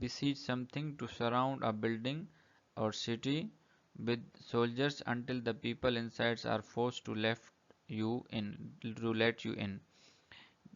besiege something to surround a building or city with soldiers until the people inside are forced to let you in।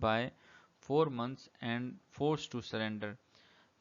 by 4 months and forced to surrender।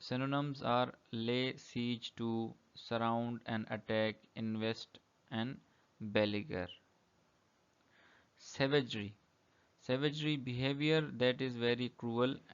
Synonyms are lay siege to, surround and attack, invest and beleaguer। Savagery, savagery behavior that is very cruel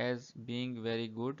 as being very good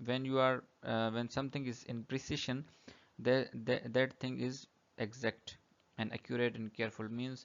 when something is in precision, that thing is exact, and accurate and careful means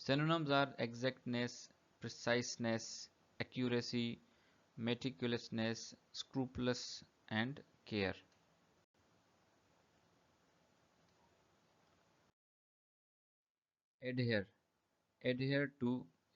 Synonyms are exactness, preciseness, accuracy, meticulousness, scrupulous and care. Adhere, adhere to,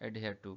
adhere to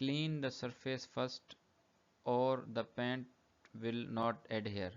Clean the surface first or the paint will not adhere.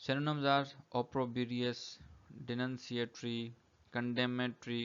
Synonyms are opprobrious, denunciatory, condemnatory.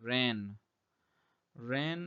Rain, rain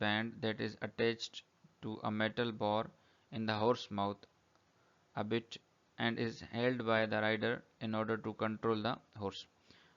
band that is attached to a metal bar in the horse mouth a bit and is held by the rider in order to control the horse.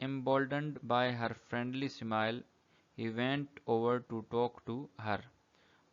Emboldened by her friendly smile, he went over to talk to her.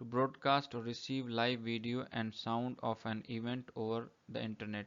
to broadcast or receive live video and sound of an event over the internet.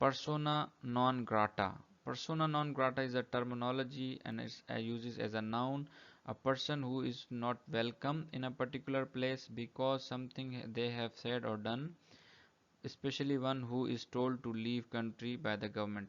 Persona non grata. Persona non grata is a terminology and is uses as a noun a person who is not welcome in a particular place because something they have said or done, especially one who is told to leave country by the government.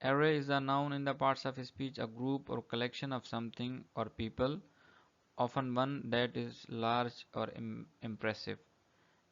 array is a noun in the parts of speech, a group or collection of something or people, often one that is large or impressive.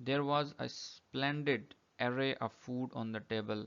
There was a splendid array of food on the table.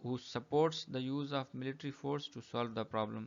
who supports the use of military force to solve the problem.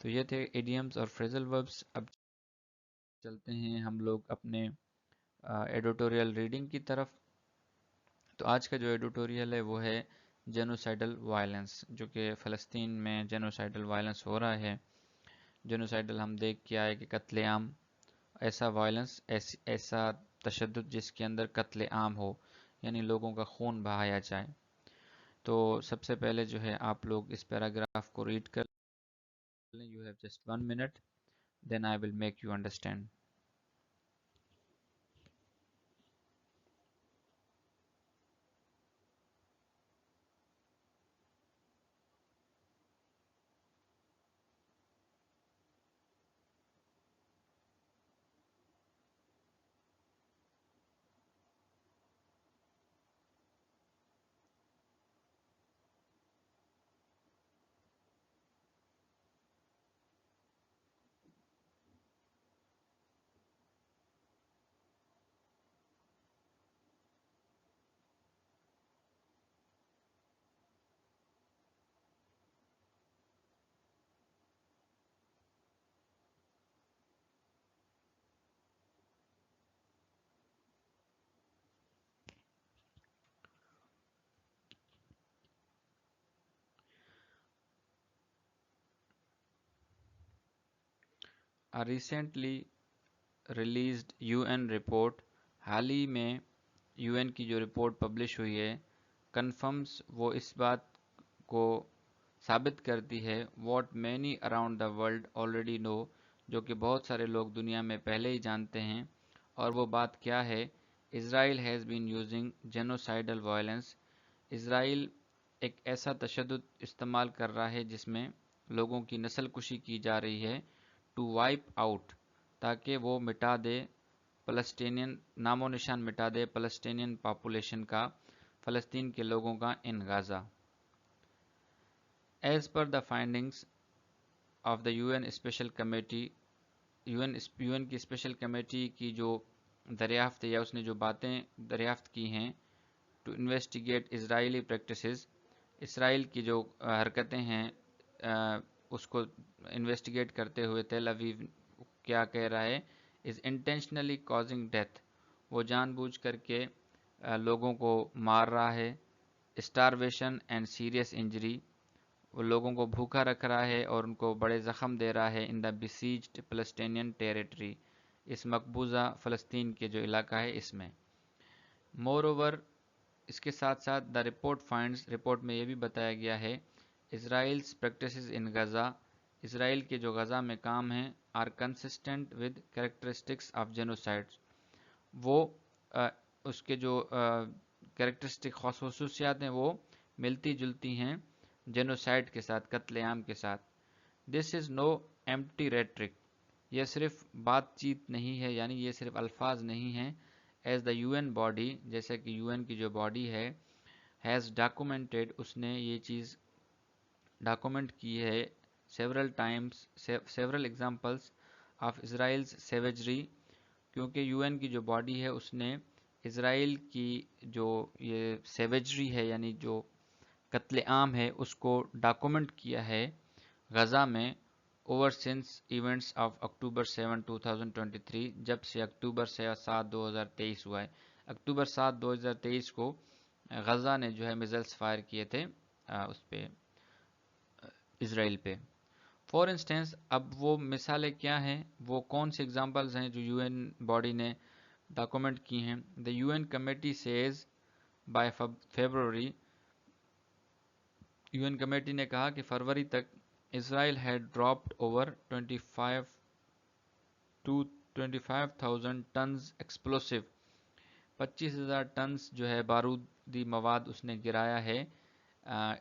تو یہ تھے idioms اور فریزل verbs. اب چلتے ہیں ہم لوگ اپنے ایڈیٹوریل ریڈنگ کی طرف. تو آج کا جو ایڈیٹوریل ہے وہ ہے جینوسائیڈل وائلنس، جو کہ فلسطین میں جینوسائیڈل وائلنس ہو رہا ہے. جینوسائیڈل ہم دیکھ کے آئے کہ قتل عام، ایسا وائلنس، ایسا تشدد جس کے اندر قتل عام ہو، یعنی لوگوں کا خون بہایا جائے. تو سب سے پہلے جو ہے آپ لوگ اس پیراگراف کو ریڈ کر لیں. You have just 1 minute, then I will make you understand. A recently released UN report، حال ہی میں UN کی جو رپورٹ پبلش ہوئی ہے، کنفرمز، وہ اس بات کو ثابت کرتی ہے، what many around the world already know, جو کہ بہت سارے لوگ دنیا میں پہلے ہی جانتے ہیں. اور وہ بات کیا ہے؟ اسرائیل ہیز بین یوزنگ جینوسائیڈل وائلنس، اسرائیل ایک ایسا تشدد استعمال کر رہا ہے جس میں لوگوں کی نسل کشی کی جا رہی ہے، ٹو وائپ آؤٹ، تاکہ وہ مٹا دے فلسطینین، نام و نشان مٹا دے فلسطینین پاپولیشن کا، فلسطین کے لوگوں کا in Gaza. As per the findings of the you N special committee, U N کی اسپیشل کمیٹی کی جو دریافت یا اس نے جو باتیں دریافت کی ہیں، ٹو انویسٹیگیٹ اسرائیلی پریکٹسز، اسرائیل کی جو حرکتیں ہیں اس کو انویسٹیگیٹ کرتے ہوئے تیل اویو کیا کہہ رہا ہے، از انٹینشنلی کازنگ ڈیتھ، وہ جان بوجھ کر کے لوگوں کو مار رہا ہے، اسٹارویشن اینڈ سیریس انجری، وہ لوگوں کو بھوکا رکھ رہا ہے اور ان کو بڑے زخم دے رہا ہے، ان دا بسیجڈ فلسطینین ٹیریٹری، اس مقبوضہ فلسطین کے جو علاقہ ہے اس میں. مور اوور، اس کے ساتھ ساتھ دا رپورٹ فائنڈز، رپورٹ میں یہ بھی بتایا گیا ہے، اسرائیلز پریکٹسز ان غزہ، اسرائیل کے جو غزہ میں کام ہیں، are consistent with characteristics of genocide, وہ اس کے جو کریکٹرسٹک خصوصیات ہیں وہ ملتی جلتی ہیں جینوسائڈ کے ساتھ، قتل عام کے ساتھ. دس از نو ایمپٹی ریٹرک، یہ صرف بات چیت نہیں ہے، یعنی یہ صرف الفاظ نہیں ہیں. As the you N body, جیسا کہ یو این کی جو باڈی ہے، ہیز ڈاکومنٹڈ، اس نے یہ چیز ڈاکومنٹ کی ہے، several times, several examples of Israel's savagery, کیونکہ یو این کی جو باڈی ہے اس نے اسرائیل کی جو یہ سیویجری ہے، یعنی جو قتل عام ہے، اس کو ڈاکومنٹ کیا ہے غزہ میں، اوور سنس ایونٹس آف اکتوبر 7 2023، جب سے اکتوبر 7 2023 ہوا ہے. اکتوبر 7 2023 کو غزہ نے جو ہے میزائلز فائر کیے تھے اس پہ، اسرائیل پہ. فار انسٹنس، اب وہ مثالیں کیا ہیں، وہ کون سی ایگزامپلز ہیں جو یو این باڈی نے ڈاکومنٹ کی ہیں؟ The you N committee says by February, U N committee نے کہا کہ فروری تک Israel had dropped over 25,000 tons explosive, 25,000 tons جو ہے بارودی مواد اس نے گرایا ہے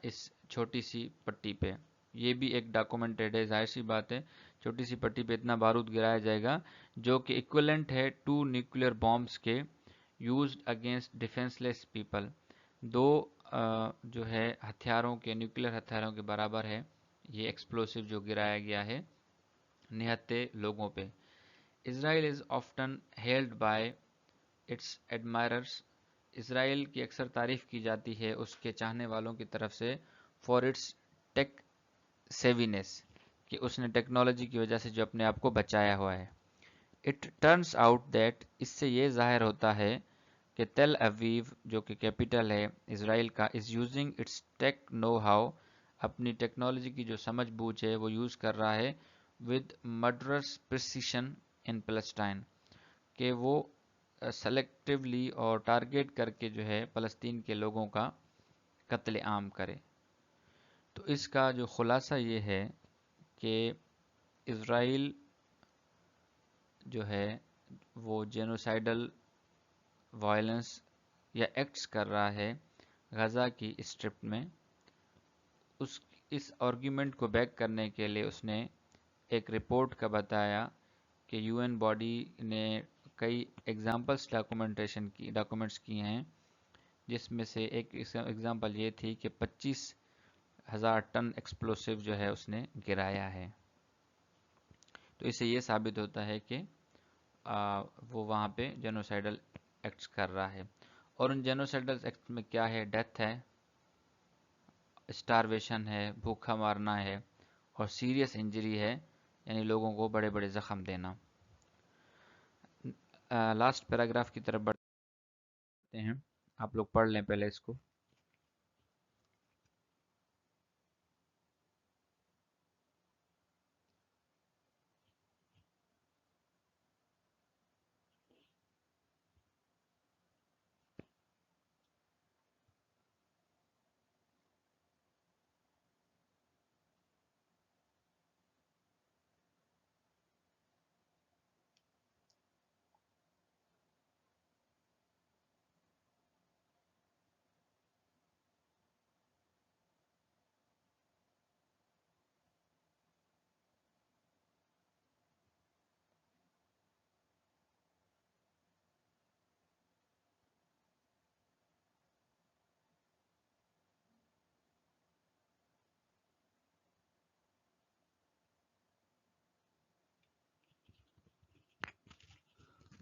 اس چھوٹی سی پٹی پہ. یہ بھی ایک ڈاکومنٹڈ ہے، ظاہر سی بات ہے چھوٹی سی پٹی پہ اتنا بارود گرایا جائے گا، جو کہ ایکویلنٹ ہے 2 نیوکلیئر بامبس کے، used against defenceless people, دو جو ہے ہتھیاروں کے، نیوکلیئر ہتھیاروں کے برابر ہے یہ ایکسپلوسیو جو گرایا گیا ہے نہتے لوگوں پہ. Israel is often held by its admirers, Israel کی اکثر تعریف کی جاتی ہے اس کے چاہنے والوں کی طرف سے، فار اٹس ٹیک سیوینس، کہ اس نے ٹیکنالوجی کی وجہ سے جو اپنے آپ کو بچایا ہوا ہے. اٹ ٹرنس آؤٹ دیٹ اس سے یہ ظاہر ہوتا ہے کہ تل اویو جو کہ کیپٹل ہے اسرائیل کا is using its tech know how اپنی ٹیکنالوجی کی جو سمجھ بوجھ ہے وہ یوز کر رہا ہے ود مڈرس پریسیشن ان پیلسٹائن کہ وہ سلیکٹیولی اور ٹارگیٹ کر کے جو ہے فلسطین کے لوگوں کا قتل عام کرے. تو اس کا جو خلاصہ یہ ہے کہ اسرائیل جو ہے وہ جینوسائیڈل وائلنس یا ایکٹس کر رہا ہے غزہ کی اسٹرپ میں. اس آرگیومنٹ کو بیک کرنے کے لیے اس نے ایک رپورٹ کا بتایا کہ یو این باڈی نے کئی ایگزامپلس ڈاکومنٹس کی ہیں جس میں سے ایک ایگزامپل یہ تھی کہ 25,000 ٹن ایکسپلوسیو جو ہے اس نے گرایا ہے. تو اس سے یہ ثابت ہوتا ہے کہ وہ وہاں پہ جینوسائیڈل ایکٹس کر رہا ہے. اور ان جینوسائیڈل ایکٹ میں کیا ہے؟ ڈیتھ ہے، اسٹارویشن ہے، بھوکا مارنا ہے، اور سیریس انجری ہے یعنی لوگوں کو بڑے بڑے زخم دینا. لاسٹ پیراگراف کی طرف بڑھتے ہیں، آپ لوگ پڑھ لیں پہلے اس کو.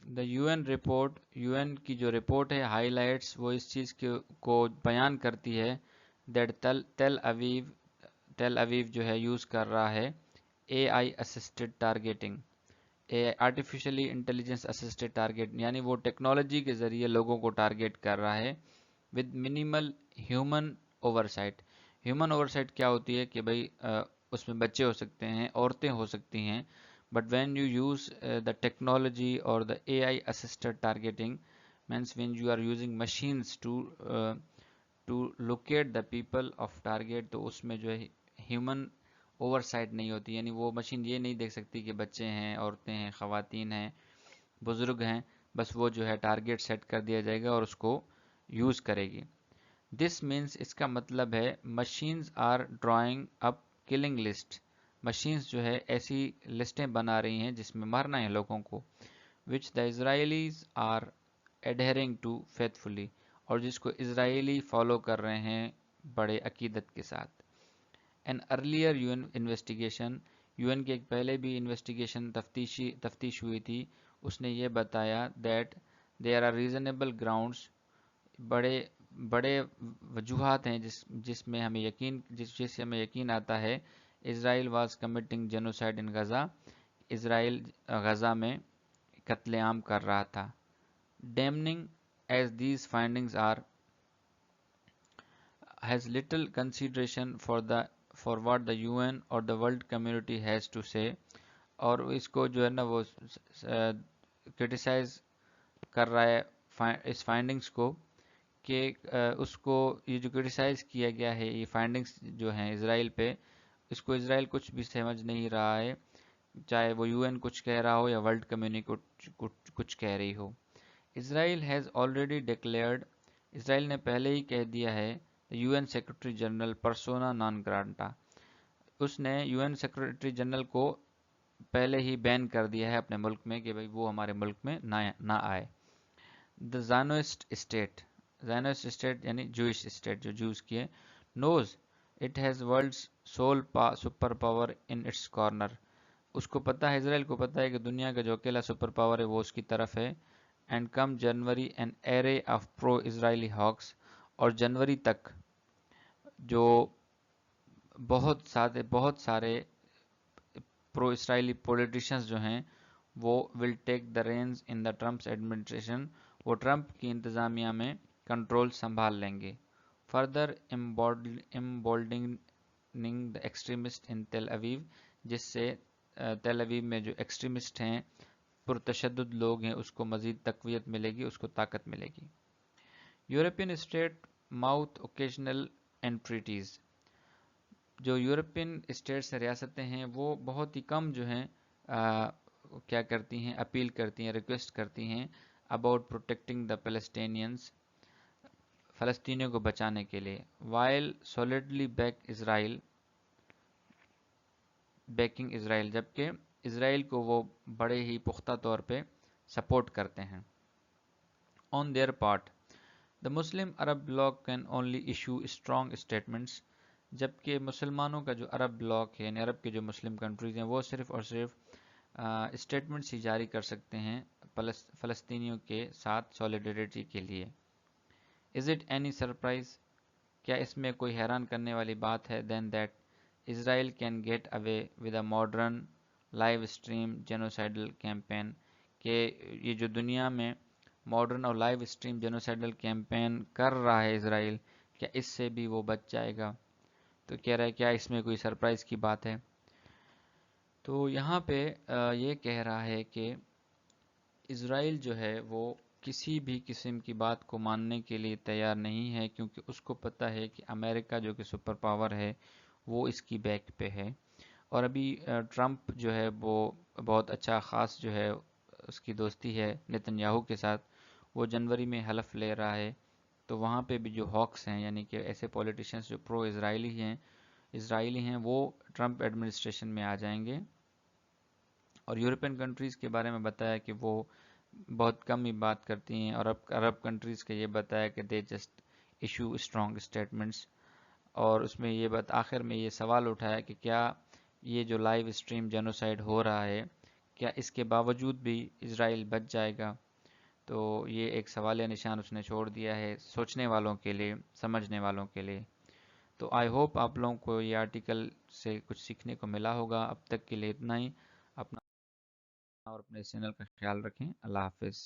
The you N report, U N کی جو رپورٹ ہے ہائی لائٹس وہ اس چیز کو بیان کرتی ہے دیٹ ٹیل اویو جو ہے یوز کر رہا ہے اے آئی assisted targeting, artificially intelligence assisted target, یعنی وہ ٹیکنالوجی کے ذریعے لوگوں کو ٹارگیٹ کر رہا ہے with minimal human oversight. Human oversight کیا ہوتی ہے کہ بھائی اس میں بچے ہو سکتے ہیں، عورتیں ہو سکتی ہیں، but when you use the technology or the AI assisted targeting means when you are using machines to locate the people of target تو اس میں جو ہے human oversight نہیں ہوتی، یعنی وہ مشین یہ نہیں دیکھ سکتی کہ بچے ہیں، عورتیں ہیں، خواتین ہیں، بزرگ ہیں، بس وہ جو ہے ٹارگیٹ سیٹ کر دیا جائے گا اور اس کو یوز کرے گی. دس مینس اس کا مطلب ہے machines are drawing up killing list, machines جو ہے ایسی لسٹیں بنا رہی ہیں جس میں مارنا ہے لوگوں کو، وچ دا اسرائیلیز آر ایڈہرنگ ٹو فیتھفلی، اور جس کو اسرائیلی فالو کر رہے ہیں بڑے عقیدت کے ساتھ. An earlier UN investigation, you N کی ایک پہلے بھی انویسٹیگیشن تفتیش ہوئی تھی، اس نے یہ بتایا that there are reasonable grounds, بڑے بڑے وجوہات ہیں جس میں ہمیں یقین جس سے ہمیں یقین آتا ہے Israel was committing genocide in Gaza, Israel Gaza میں قتل عام کر رہا تھا. Damning as these findings are has little consideration for what the UN or the world community has to say، اور اس کو جو ہے نا وہ کرٹیسائز کر رہا ہے اس فائنڈنگز کو کہ اس کو یہ جو کرٹیسائز کیا گیا ہے یہ فائنڈنگز جو ہیں اسرائیل پہ، اس کو اسرائیل کچھ بھی سمجھ نہیں رہا ہے، چاہے وہ یو این کچھ کہہ رہا ہو یا ورلڈ کمیونٹی کچھ کہہ رہی ہو. Israel has already declared, Israel نے پہلے ہی کہہ دیا ہے U N secretary general persona non grata, اس نے یو این سیکرٹری جنرل کو پہلے ہی بین کر دیا ہے اپنے ملک میں کہ بھائی وہ ہمارے ملک میں نہ آئے. دا زائنوسٹ اسٹیٹ یعنی جوئش اسٹیٹ جو جوز کی ہے، knows it has world's sole superpower in its corner, اس کو پتا ہے، اسرائیل کو پتا ہے کہ دنیا کا جو اکیلا سپر پاور ہے وہ اس کی طرف ہے. And come January an array of پرو اسرائیلی ہاکس، اور جنوری تک جو بہت سارے پرو اسرائیلی پولیٹیشنز جو ہیں وہ ول ٹیک دا رینز ان دا ٹرمپس ایڈمنسٹریشن، وہ ٹرمپ کی انتظامیہ میں کنٹرول سنبھال لیں گے. فردر امبولڈنگ دا ایکسٹریمسٹ ان تل اویو، جس سے تل اویو میں جو ایکسٹریمسٹ ہیں، پرتشدد لوگ ہیں، اس کو مزید تقویت ملے گی، اس کو طاقت ملے گی. یورپین اسٹیٹ ماؤتھ اوکیشنل انٹریٹیز، جو یورپین اسٹیٹس ریاستیں ہیں وہ بہت ہی کم جو ہیں کیا کرتی ہیں، اپیل کرتی ہیں، ریکویسٹ کرتی ہیں اباؤٹ پروٹیکٹنگ دا پیلسٹینینز، فلسطینیوں کو بچانے کے لیے، وائل سولیڈلی بیکنگ اسرائیل، جبکہ اسرائیل کو وہ بڑے ہی پختہ طور پہ سپورٹ کرتے ہیں. On their part The Muslim Arab bloc can only issue strong statements، جبکہ مسلمانوں کا جو عرب بلاک ہے، یعنی عرب کے جو مسلم کنٹریز ہیں، وہ صرف اور صرف اسٹیٹمنٹس ہی جاری کر سکتے ہیں فلسطینیوں کے ساتھ سولیڈریٹی کے لیے. Is it any surprise، کیا اس میں کوئی حیران کرنے والی بات ہے then that Israel can get away with a modern live stream genocidal campaign، کہ یہ جو دنیا میں ماڈرن اور لائیو اسٹریم جینوسائیڈل کیمپین کر رہا ہے اسرائیل، کیا اس سے بھی وہ بچ جائے گا؟ تو کہہ رہا ہے کیا اس میں کوئی سرپرائز کی بات ہے؟ تو یہاں پہ یہ کہہ رہا ہے کہ اسرائیل جو ہے وہ کسی بھی قسم کی بات کو ماننے کے لیے تیار نہیں ہے، کیونکہ اس کو پتہ ہے کہ امریکہ جو کہ سپر پاور ہے وہ اس کی بیک پہ ہے. اور ابھی ٹرمپ جو ہے وہ بہت اچھا خاص جو ہے اس کی دوستی ہے نتن یاہو کے ساتھ، وہ جنوری میں حلف لے رہا ہے. تو وہاں پہ بھی جو ہاکس ہیں، یعنی کہ ایسے پولیٹیشنز جو پرو اسرائیلی ہیں وہ ٹرمپ ایڈمنسٹریشن میں آ جائیں گے. اور یورپین کنٹریز کے بارے میں بتایا کہ وہ بہت کم ہی بات کرتی ہیں، اور عرب کنٹریز کا یہ بتایا کہ they just issue strong statements. اور اس میں یہ بات آخر میں یہ سوال اٹھایا کہ کیا یہ جو لائیو اسٹریم جینوسائیڈ ہو رہا ہے، کیا اس کے باوجود بھی اسرائیل بچ جائے گا؟ تو یہ ایک سوالیہ نشان اس نے چھوڑ دیا ہے سوچنے والوں کے لیے، سمجھنے والوں کے لیے. تو آئی ہوپ آپ لوگوں کو یہ آرٹیکل سے کچھ سیکھنے کو ملا ہوگا. اب تک کے لیے اتنا ہی. اپنا اور اپنے چینل کا خیال رکھیں. اللہ حافظ.